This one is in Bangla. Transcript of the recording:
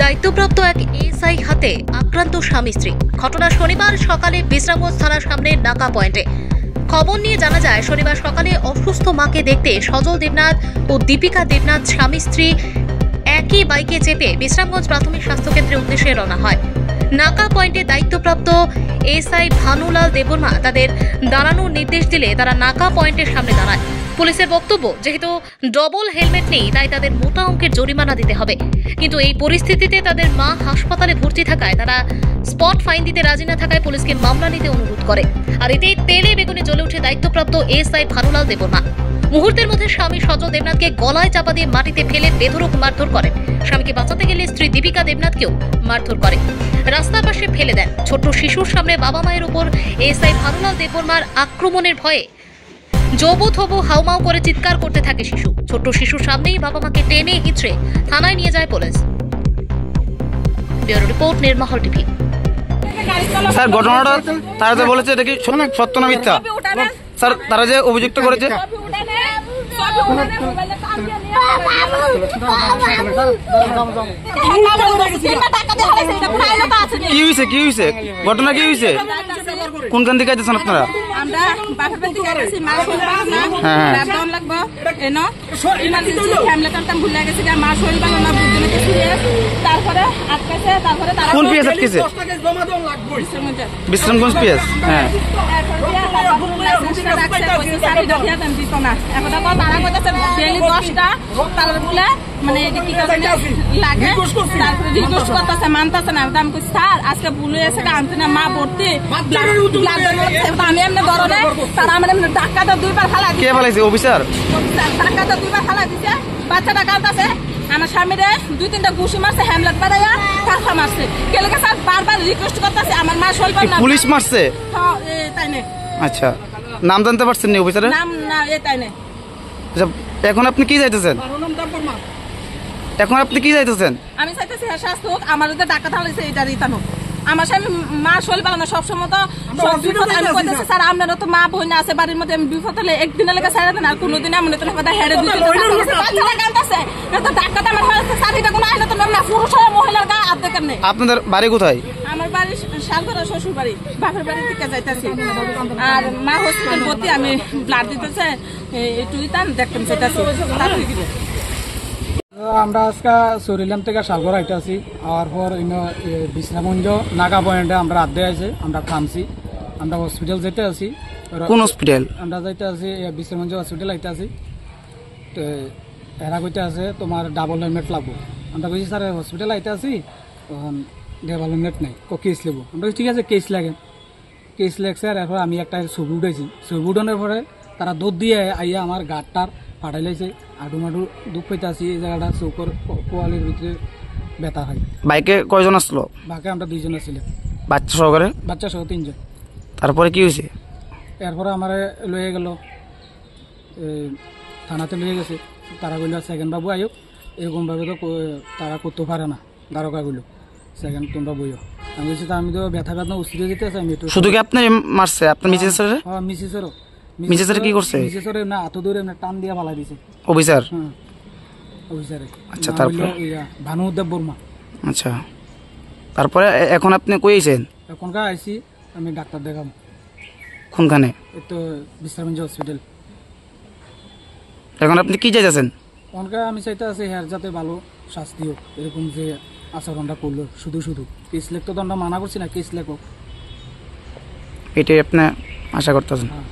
দায়িত্বপ্রাপ্ত এক এসআই হাতে আক্রান্ত স্বামী স্ত্রী। ঘটনা শনিবার সকালে বিশ্রামগঞ্জ থানার সামনে নাকা পয়েন্টে। খবর নিয়ে জানা যায়, শনিবার সকালে অসুস্থ মাকে দেখতে সজল দেবনাথ ও দীপিকা দেবনাথ স্বামী স্ত্রী একই বাইকে চেপে বিশ্রামগঞ্জ প্রাথমিক স্বাস্থ্যকেন্দ্রের উদ্দেশ্যে রওনা হয়। নাকা পয়েন্টে দায়িত্বপ্রাপ্ত এসআই ভানুলাল দেববর্মা তাদের দাঁড়ানোর নির্দেশ দিলে তারা নাকা পয়েন্টের সামনে দাঁড়ায়। পুলিশের বক্তব্য, যেহেতু ডবল হেলমেট নেই তাই তাদের মোটা অঙ্কের জরিমানা দিতে হবে। কিন্তু এই পরিস্থিতিতে তাদের মা হাসপাতালে ভর্তি থাকায় তারা স্পট ফাইন দিতে রাজি না থাকায় পুলিশকে মামলা নিতে অনুরোধ করে। আর এতেই তেলে বেগুনে জ্বলে ওঠে দায়িত্বপ্রাপ্ত এসআই ভানুলাল দেববর্মা। মুহূর্তের মধ্যে স্বামী সজল দেবনাথকে গলায় চাপা দিয়ে মাটিতে ফেলে বেধড়ক মারধর করেন। স্বামীকে বাঁচাতে গেলে স্ত্রী দীপিকা দেবনাথকেও মারধর করে, রাস্তার পাশে ফেলে দেন। ছোট্ট শিশুর সামনে বাবা মায়ের উপর এসআই ভানুলাল দেববর্মার আক্রমণের ভয়ে জবু থবু হাউমাউ করে চিৎকার করতে থাকে শিশু। ছোট্ট শিশুর সামনেই বাবা মাকে টেনে হিঁচড়ে থানায় নিয়ে যায় police. Bureau report, নির্মহল TV. Sir, ঘটনাটা তারা যে বলেছে এটা কি সত্য না মিথ্যা? স্যার, তারা যে অভিযুক্ত করেছে কি হয়েছে? কি হয়েছে? ঘটনা কি হয়েছে? কোনখান থেকে আইতেছেন আপনারা? কোন পিএস আটকেছে? বিশ্রামগঞ্জ পিএস। হ্যাঁ, মানতেছে না। স্যার, আজকে ভুলে এসে আনতে না, মা ভর্তি আমি এমনি ধরনে তারা আমার এমনি ধাক্কাটা দুইবার ফালা কে ফেলাইছে? অফিসার ধাক্কাটা দুইবার ফালা দিছে। বাচ্চাটা কাঁদতেছে। আমার স্বামীরে 2-3টা ঘুষি মারছে, হ্যামলেট বাড়াইয়া কাঁচা মারছে। কেলেকে স্যার বারবার রিকোয়েস্ট করতেছে, আমার মা শোল পার না। পুলিশ মারছে? তাই না। আচ্ছা, নাম জানতে পারছেন না অফিসারের? নাম না, তাই না। আচ্ছা, এখন আপনি কি চাইতেছেন? এখন আপনি কি চাইতেছেন? আমি চাইতেছি শাস্তি হোক, আমার যে টাকা থাকলেছে এটা রিটার্ন হোক। আমার স্বামী মা শোল পারে না, সবসময় তো আমি কইতেছি স্যার আপনারও তো মা বোন আছে বাড়ির মধ্যে, আমি বিপদ হলে একদিনের লেগে ছাড়া দেন, আর কোনোদিন এমন তো হেরে দিতে টাকাটা আমার চাকরিটা কোনো আইলে তো না, পুরুষ হয় মহিলার গায়ে হাত দেখেন নেই। আপনাদের বাড়ি কোথায়? আমার বাড়ি শালগড়া, শ্বশুর বাড়ি, বাপের বাড়ি থেকে যাইতেছি। আর মা হসপিটাল ভর্তি, আমি ব্লাড দিতেছে, একটু দিতাম দেখতাম চাইতেছি। আমরা আজকে সরিলাম থেকে শালগড় আইতে আছি। আর পর বিশ্রামগঞ্জ নাগা পয়েন্টে আমরা আড্ডে আছে, আমরা থামছি। আমরা হসপিটাল যেতে আছি। কোন হসপিটাল? আমরা যাইতে আছি বিশ্রামগঞ্জ হসপিটাল আইতে আছি। তো এরা কইতে আছে তোমার ডাবল হেলমেট লাগবো। আমরা কইছি স্যার হসপিটাল আইতে আছি, তখন ডাবল হেলমেট নেই, কেস নেবো। আমরা ঠিক আছে, কেস লাগে। কেস লাগছে। আর এরপর আমি একটা ছবি উঠেছি। ছবি উঠানোর পরে তারা দৌড় দিয়ে আইয়া আমার গাড়টার ফাটাই লাইছে। আডু মাডু দুঃখ পাইতে আছি। এই জায়গাটা চৌকর পোয়ালির ভিতরে ব্যথা হয়। বাইকে কয়জন আসলো? বাইকে আমরা 2জন আসলে, বাচ্চা সহকারে? বাচ্চা সহ 3জন। তারপরে কি হয়েছে? এরপরে আমার লয়ে গেল থানাতে, লয়ে গেছে। তারা বলল সেকেন্ড বাবু আয়ো, এরকমভাবে তো তারা করতে পারে না। দ্বারকা বললো সেকেন্ড তোমরা বইও। আমি বলছি আমি তো ব্যথা ব্যথা উস্তিতে যেতে আছে। আমি একটু শুধু কি আপনি মারছে? আপনার মিসেসের? হ্যাঁ, মিসেসেরও। মিসেসের কি করছে? মিসেসের না, এত দূরে টান দিয়ে ফালাই দিছে অফিসার। হ্যাঁ, অফিসারে। আচ্ছা, তারপরে? ভানু দেববর্মা। আচ্ছা, তারপরে এখন আপনি কইছেন? এখনকার আইসি, আমি ডাক্তার দেখাম। কোনখানে? তো বিশ্রামগঞ্জ হসপিটাল। এখন আপনি কি চাইতেছেন? এখনকার আমি চাইতে আছি হ্যার যাতে ভালো শাস্তি হোক। এরকম যে আচরণটা করলো শুধু শুধু কেস লেখ তো দণ্ড মানা করছি না, কেস লেখ হোক, এটাই আপনি আশা করতেছেন? হ্যাঁ।